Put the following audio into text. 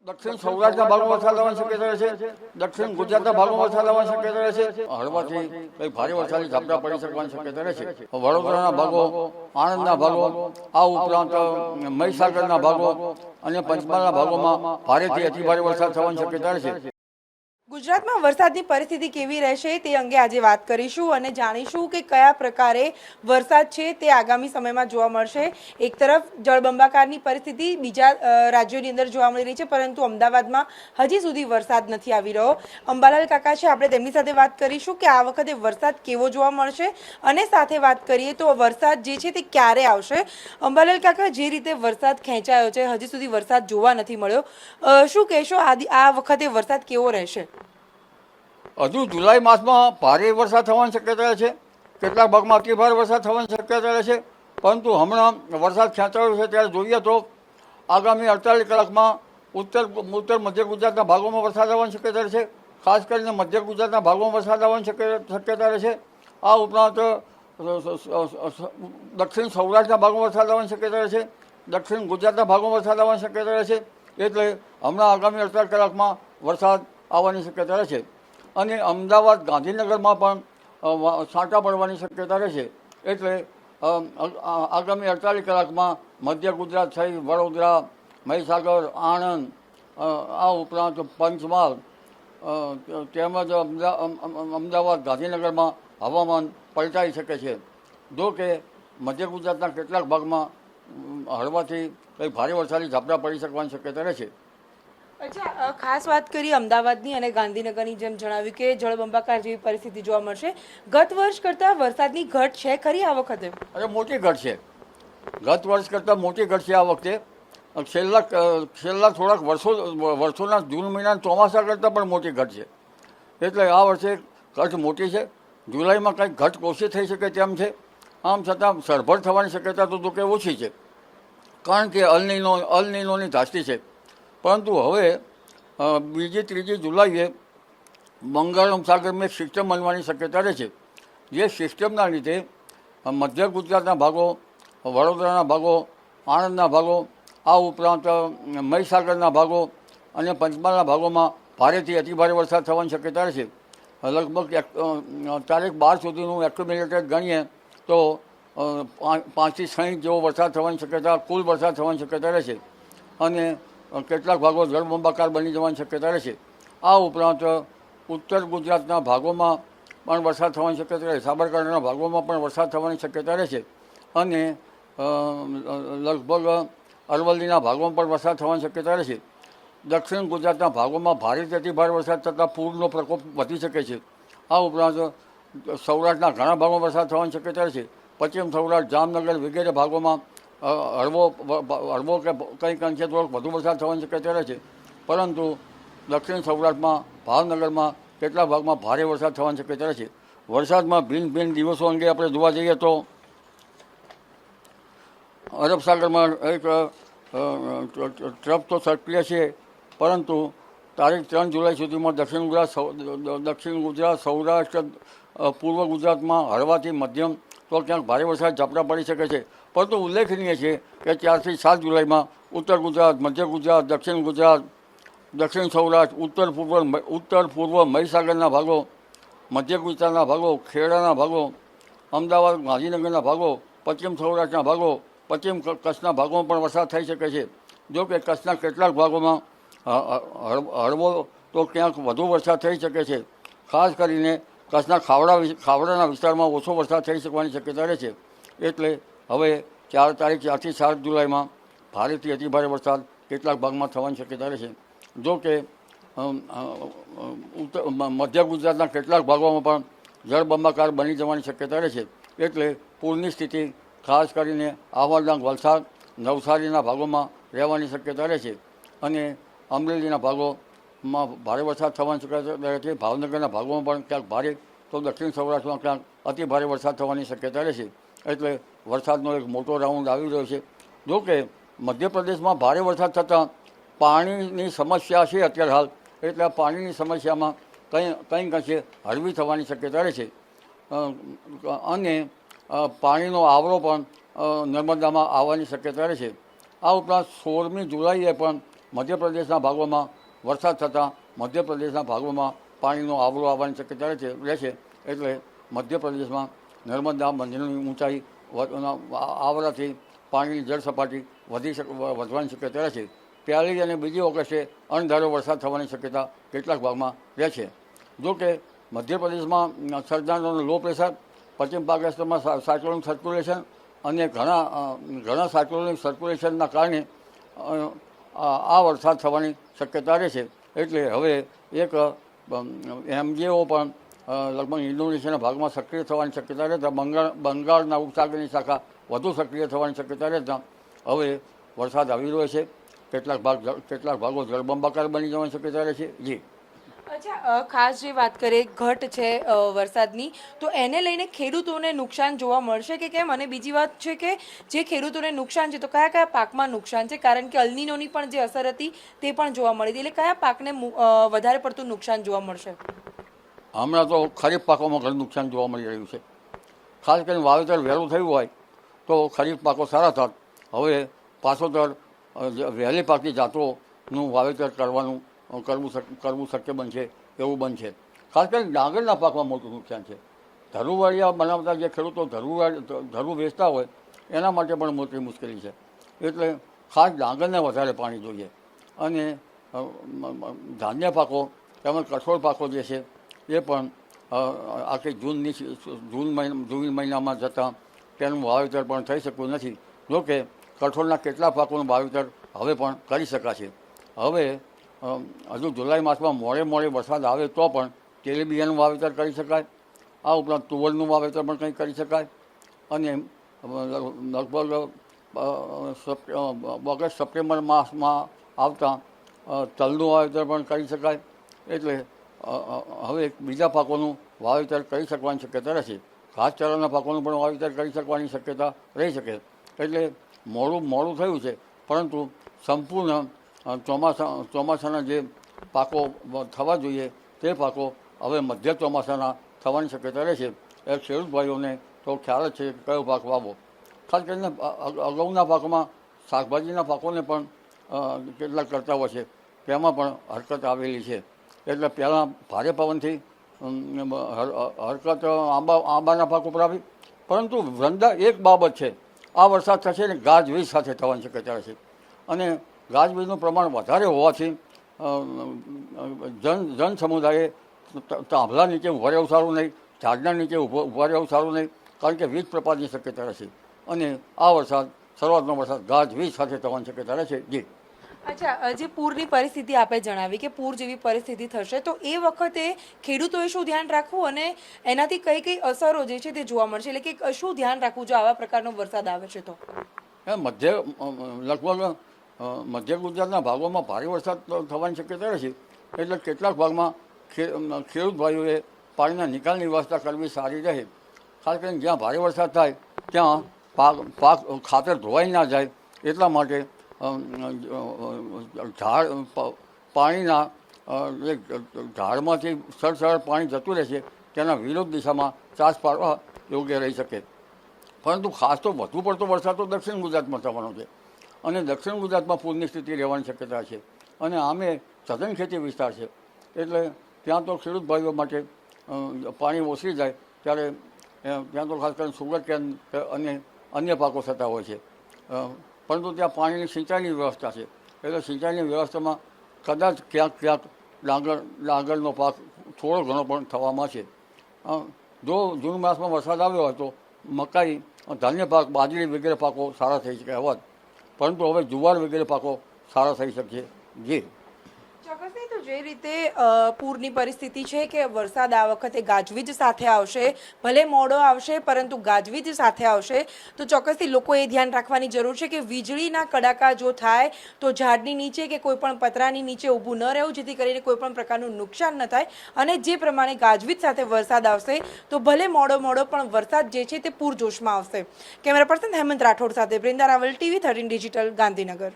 દક્ષિણ સૌરાષ્ટ્રના ભાગોમાં વરસાદ થવાની શક્યતા રહેશે. દક્ષિણ ગુજરાતના ભાગોમાં વરસાદ થવાની શક્યતા રહેશે. હળવાથી કઈ ભારે વરસાદી ઝાપટા પડી શકવાની શક્યતા રહેશે. વડોદરાના ભાગો, આણંદના ભાગો, આ ઉપરાંત મહીસાગરના ભાગો અને પંચમહાલના ભાગોમાં ભારેથી અતિભારે વરસાદ થવાની શક્યતા રહેશે. ગુજરાતમાં વરસાદની પરિસ્થિતિ કેવી રહેશે તે અંગે આજે વાત કરીશું અને જાણીશું કે કયા પ્રકારે વરસાદ છે તે આગામી સમયમાં જોવા મળશે. એક તરફ જળબંબાકારની પરિસ્થિતિ બીજા રાજ્યોની અંદર જોવા મળી રહી છે, પરંતુ અમદાવાદમાં હજી સુધી વરસાદ નથી આવી રહ્યો. અંબાલાલ કાકા છે, આપણે તેમની સાથે વાત કરીશું કે આ વખતે વરસાદ કેવો જોવા મળશે અને સાથે વાત કરીએ તો વરસાદ જે છે તે ક્યારે આવશે. અંબાલાલ કાકા, જે રીતે વરસાદ ખેંચાયો છે, હજી સુધી વરસાદ જોવા નથી મળ્યો, શું કહેશો આ વખતે વરસાદ કેવો રહેશે? હજુ જુલાઈ માસમાં ભારે વરસાદ થવાની શક્યતા છે. કેટલાક ભાગમાં અતિભારે વરસાદ થવાની શક્યતા છે. પરંતુ હમણાં વરસાદ ખેંચાયો છે ત્યારે જોઈએ તો આગામી 48 કલાકમાં ઉત્તર મધ્ય ગુજરાતના ભાગોમાં વરસાદ આવવાની શક્યતા છે. ખાસ કરીને મધ્ય ગુજરાતના ભાગોમાં વરસાદ આવવાની શક્યતા રહેશે. આ ઉપરાંત દક્ષિણ સૌરાષ્ટ્રના ભાગોમાં વરસાદ આવવાની શક્યતા છે. દક્ષિણ ગુજરાતના ભાગોમાં વરસાદ આવવાની શક્યતા રહેશે. એટલે હમણાં આગામી 48 કલાકમાં વરસાદ આવવાની શક્યતા રહેશે. અને અમદાવાદ, ગાંધીનગરમાં પણ છાંટા પડવાની શક્યતા રહેશે. એટલે આગામી 48 કલાકમાં મધ્ય ગુજરાત સહિત વડોદરા, મહીસાગર, આણંદ, આ ઉપરાંત પંચમહાલ તેમજ અમદાવાદ, ગાંધીનગરમાં હવામાન પલટાઈ શકે છે. જો કે મધ્ય ગુજરાતના કેટલાક ભાગમાં હળવાથી કંઈ ભારે વરસાદી ઝાપટા પડી શકવાની શક્યતા રહેશે. અચ્છા, ખાસ વાત કરીએ અમદાવાદની અને ગાંધીનગરની, જેમ જણાવ્યું કે જળબંબાકાર જેવી પરિસ્થિતિ જોવા મળશે. ગત વર્ષ કરતાં વરસાદની ઘટ છે ખરી આ વખતે? અરે મોટી ઘટ છે. ગત વર્ષ કરતાં મોટી ઘટ છે આ વખતે. છેલ્લા થોડાક વર્ષોના જૂન મહિના ચોમાસા કરતાં પણ મોટી ઘટ છે. એટલે આ વર્ષે ઘટ મોટી છે. જુલાઈમાં કંઈક ઘટ ઓછી થઈ શકે તેમ છે. આમ છતાં સરભર થવાની શક્યતા તો કે ઓછી છે, કારણ કે અલનીનોની ધાસ્તી છે. પરંતુ હવે બીજી ત્રીજી જુલાઈએ બંગાળ સાગરમાં એક સિસ્ટમ બનવાની શક્યતા રહે છે. જે સિસ્ટમના લીધે મધ્ય ગુજરાતના ભાગો, વડોદરાના ભાગો, આણંદના ભાગો, આ ઉપરાંત મહીસાગરના ભાગો અને પંચમહાલના ભાગોમાં ભારેથી અતિભારે વરસાદ થવાની શક્યતા રહે છે. લગભગ તારીખ 12 સુધીનું એક્યુમ્યુલેટેડ ગણીએ તો 5 થી 6 જેવો વરસાદ થવાની શક્યતા, કુલ વરસાદ થવાની શક્યતા રહે છે. અને કેટલાક ભાગો જળબંબાકાર બની જવાની શક્યતા રહેશે. આ ઉપરાંત ઉત્તર ગુજરાતના ભાગોમાં પણ વરસાદ થવાની શક્યતા રહે. સાબરકાંઠાના ભાગોમાં પણ વરસાદ થવાની શક્યતા રહેશે. અને લગભગ અરવલ્લીના ભાગોમાં પણ વરસાદ થવાની શક્યતા રહેશે. દક્ષિણ ગુજરાતના ભાગોમાં ભારેથી અતિભારે વરસાદ થતાં પૂરનો પ્રકોપ વધી શકે છે. આ ઉપરાંત સૌરાષ્ટ્રના ઘણા ભાગોમાં વરસાદ થવાની શક્યતા રહેશે. પશ્ચિમ સૌરાષ્ટ્ર, જામનગર વગેરે ભાગોમાં હળવો કે કંઈક અંશે થોડોક વધુ વરસાદ થવાની શક્યતા રહે છે. પરંતુ દક્ષિણ સૌરાષ્ટ્રમાં, ભાવનગરમાં કેટલાક ભાગમાં ભારે વરસાદ થવાની શક્યતા રહે છે. વરસાદમાં ભિન્ન દિવસો અંગે આપણે જોવા જઈએ તો અરબ સાગરમાં એક ટ્રફ તો સક્રિય છે, પરંતુ તારીખ 3 જુલાઈ સુધીમાં દક્ષિણ ગુજરાત, સૌરાષ્ટ્ર, પૂર્વ ગુજરાતમાં હળવાથી મધ્યમ તો ક્યાંક ભારે વરસાદ ઝાપટા પડી શકે છે. પરંતુ ઉલ્લેખનીય છે કે 4 થી 7 જુલાઈમાં ઉત્તર ગુજરાત, મધ્ય ગુજરાત, દક્ષિણ ગુજરાત, દક્ષિણ સૌરાષ્ટ્ર, ઉત્તર પૂર્વ મહીસાગરના ભાગો, મધ્ય ગુજરાતના ભાગો, ખેડાના ભાગો, અમદાવાદ, ગાંધીનગરના ભાગો, પશ્ચિમ સૌરાષ્ટ્રના ભાગો, પશ્ચિમ કચ્છના ભાગોમાં પણ વરસાદ થઈ શકે છે. જો કે કચ્છના કેટલાક ભાગોમાં હળવો તો ક્યાંક વધુ વરસાદ થઈ શકે છે. ખાસ કરીને કચ્છના ખાવડાના વિસ્તારમાં ઓછો વરસાદ થઈ શકવાની શક્યતા રહે છે. એટલે હવે તારીખ 4 થી 7 જુલાઈમાં ભારેથી અતિભારે વરસાદ કેટલાક ભાગમાં થવાની શક્યતા રહે છે. જો કે મધ્ય ગુજરાતના કેટલાક ભાગોમાં પણ જળબંબાકાર બની જવાની શક્યતા રહે છે. એટલે પૂરની સ્થિતિ ખાસ કરીને આહવા, વલસાડ, નવસારીના ભાગોમાં રહેવાની શક્યતા રહે છે. અને અમરેલીના ભાગોમાં ભારે વરસાદ થવાની શક્યતા રહે છે. ભાવનગરના ભાગોમાં પણ ક્યાંક ભારે તો દક્ષિણ સૌરાષ્ટ્રમાં ક્યાંક અતિ ભારે વરસાદ થવાની શક્યતા રહે છે. એટલે વરસાદનો એક મોટો રાઉન્ડ આવી રહ્યો છે. જો કે મધ્યપ્રદેશમાં ભારે વરસાદ થતાં પાણીની સમસ્યા છે અત્યારે હાલ. એટલે પાણીની સમસ્યામાં કંઈક અંશે હળવી થવાની શક્યતા રહે છે. અને પાણીનો આવરો પણ નર્મદામાં આવવાની શક્યતા રહે છે. આ ઉપરાંત 16મી જુલાઈએ પણ મધ્યપ્રદેશના ભાગોમાં વરસાદ થતાં મધ્યપ્રદેશના ભાગોમાં પાણીનો આવરો આવવાની શક્યતા રહેશે. એટલે મધ્યપ્રદેશમાં નર્મદા બંધની ઊંચાઈ આવરાથી પાણીની જળ સપાટી વધવાની શક્યતા રહેશે. 1 અને 2 ઓગસ્ટે અણધાર્યો વરસાદ થવાની શક્યતા કેટલાક ભાગમાં રહેશે. જોકે મધ્યપ્રદેશમાં સર્જાનારું લો પ્રેશર, પશ્ચિમ પાકિસ્તાનમાં સાયક્લોનિક સર્ક્યુલેશન અને ઘણા સાયક્લોનિક સર્ક્યુલેશનના કારણે આ વરસાદ થવાની શક્યતા રહેશે. એટલે હવે એક MJO પણ લગભગ ઇન્ડોનેશિયાના ભાગમાં સક્રિય થવાની શક્યતા રહેતા બંગાળના ઉપસાગરની શાખા વધુ સક્રિય થવાની શક્યતા રહેતા હવે વરસાદ આવી રહ્યો છે. કેટલાક ભાગો જળબંબાકાર બની જવાની શક્યતા રહેશે. જી અચ્છા, ખાસ જે વાત કરીએ ઘટ છે વરસાદની, તો એને લઈને ખેડૂતોને નુકસાન જોવા મળશે કે કેમ? અને બીજી વાત છે કે જે ખેડૂતોને નુકસાન છે તો કયા કયા પાકમાં નુકસાન છે? કારણ કે અલ્નીનોની પણ જે અસર હતી તે પણ જોવા મળી હતી. એટલે કયા પાકને વધારે પડતું નુકસાન જોવા મળશે? હમણાં તો ખરીફ પાકોમાં ઘણું નુકસાન જોવા મળી રહ્યું છે. ખાસ કરીને વાવેતર વહેલું થયું હોય તો ખરીફ પાકો સારા થાત. હવે પાછોતર વહેલી પાકની જાતોનું વાવેતર કરવું શક્ય બનશે એવું બનશે. ખાસ કરીને ડાંગરના પાકમાં મોટું નુકસાન છે. ધરુવાળિયા બનાવતા જે ખેડૂતો ધરુ વેચતા હોય એના માટે પણ મોટી મુશ્કેલી છે. એટલે ખાસ ડાંગરને વધારે પાણી જોઈએ. અને ધાન્ય પાકો તેમજ કઠોળ પાકો જે છે એ પણ આખી જૂન મહિનામાં જતાં તેનું વાવેતર પણ થઈ શકતું નથી. જોકે કઠોળના કેટલાક પાકોનું વાવેતર હવે પણ કરી શકાશે. હવે હજુ જુલાઈ માસમાં મોડે વરસાદ આવે તો પણ તેલીબિયાનું વાવેતર કરી શકાય. આ ઉપરાંત તુવરનું વાવેતર પણ કંઈ કરી શકાય. અને લગભગ ઓગસ્ટ સપ્ટેમ્બર માસમાં આવતા તલનું વાવેતર પણ કરી શકાય. એટલે હવે બીજા પાકોનું વાવેતર કરી શકવાની શક્યતા રહેશે. ઘાસચારાના પાકોનું પણ વાવેતર કરી શકવાની શક્યતા રહી શકે. એટલે મોડું થયું છે, પરંતુ સંપૂર્ણ ચોમાસાના જે પાકો થવા જોઈએ તે પાકો હવે મધ્ય ચોમાસાના થવાની શક્યતા રહેશે. એ ખેડૂત ભાઈઓને તો ખ્યાલ જ છે કે કયો પાક વાવો. ખાસ કરીને અગાઉના પાકોમાં શાકભાજીના પાકોને પણ કેટલાક કરતા હોય છે, તેમાં પણ હરકત આવેલી છે. એટલે પહેલાં ભારે પવનથી હરકત આંબાના પાક ઉપર આવી, પરંતુ વૃંદા એક બાબત છે, આ વરસાદ થશે ને ગાજવીજ સાથે થવાની શક્યતા રહેશે. અને ગાજવીજનું પ્રમાણ વધારે હોવાથી જન સમુદાયે તાંભલા નીચે ઊભા રહેવું સારું નહીં, ઝાડના નીચે ઊભા રહેવું સારું નહીં, કારણ કે વીજ પ્રપાતની શક્યતા રહેશે. અને આ વરસાદ શરૂઆતનો વરસાદ ગાજવીજ સાથે થવાની શક્યતા રહેશે. જી અચ્છા, જે પૂરની પરિસ્થિતિ આપણે જણાવી કે પૂર જેવી પરિસ્થિતિ થશે, તો એ વખતે ખેડૂતોએ શું ધ્યાન રાખવું અને એનાથી કઈ કઈ અસરો જે છે તે જોવા મળશે? એટલે કે શું ધ્યાન રાખવું જો આવા પ્રકારનો વરસાદ આવે છે તો? લગભગ મધ્ય ગુજરાતના ભાગોમાં ભારે વરસાદ થવાની શક્યતા રહેશે. એટલે કેટલાક ભાગમાં ખેડૂત ભાઈઓએ પાણીના નિકાલની વ્યવસ્થા કરવી સારી રહે. ખાસ કરીને જ્યાં ભારે વરસાદ થાય ત્યાં પાક ખાતર ધોવાઈ ના જાય એટલા માટે પાણીના ઝાડમાંથી સરસર પાણી જતું રહેશે તેના વિરોધ દિશામાં ચાસ પાડવા યોગ્ય રહી શકે. પરંતુ ખાસ તો વધુ પડતો વરસાદ તો દક્ષિણ ગુજરાતમાં થવાનો છે. અને દક્ષિણ ગુજરાતમાં પૂરની સ્થિતિ રહેવાની શક્યતા છે. અને આમે સઘન ખેતી વિસ્તાર છે, એટલે ત્યાં તો ખેડૂત ભાઈઓ માટે પાણી ઓસરી જાય ત્યારે ત્યાં તો ખાસ કરીને સુગરકેન અને અન્ય પાકો થતા હોય છે. પરંતુ ત્યાં પાણીની સિંચાઈની વ્યવસ્થા છે. એટલે સિંચાઈની વ્યવસ્થામાં કદાચ ક્યાંક ડાંગરનો પાક થોડો ઘણો પણ થવામાં છે. જો જૂન માસમાં વરસાદ આવ્યો હોય તો મકાઈ, ધાન્ય પાક, બાજરી વગેરે પાકો સારા થઈ શકે હોત, પરંતુ હવે જુવાર વગેરે પાકો સારા થઈ શકશે. જી ચોક્કસથી. તો જે રીતે પૂરની પરિસ્થિતિ છે કે વરસાદ આ વખતે ગાજવીજ સાથે આવશે, ભલે મોડો આવશે પરંતુ ગાજવીજ સાથે આવશે, તો ચોક્કસથી લોકોએ ધ્યાન રાખવાની જરૂર છે કે વીજળીના કડાકા જો થાય તો ઝાડની નીચે કે કોઈ પણ પતરાની નીચે ઊભું ન રહેવું, જેથી કરીને કોઈ પણ પ્રકારનું નુકસાન ન થાય. અને જે પ્રમાણે ગાજવીજ સાથે વરસાદ આવશે તો ભલે મોડો પણ વરસાદ જે છે તે પૂરજોશમાં આવશે. કેમેરા પર્સન હેમંત રાઠોડ સાથે વૃંદા રાવલ, TV 13 ડિજિટલ, ગાંધીનગર.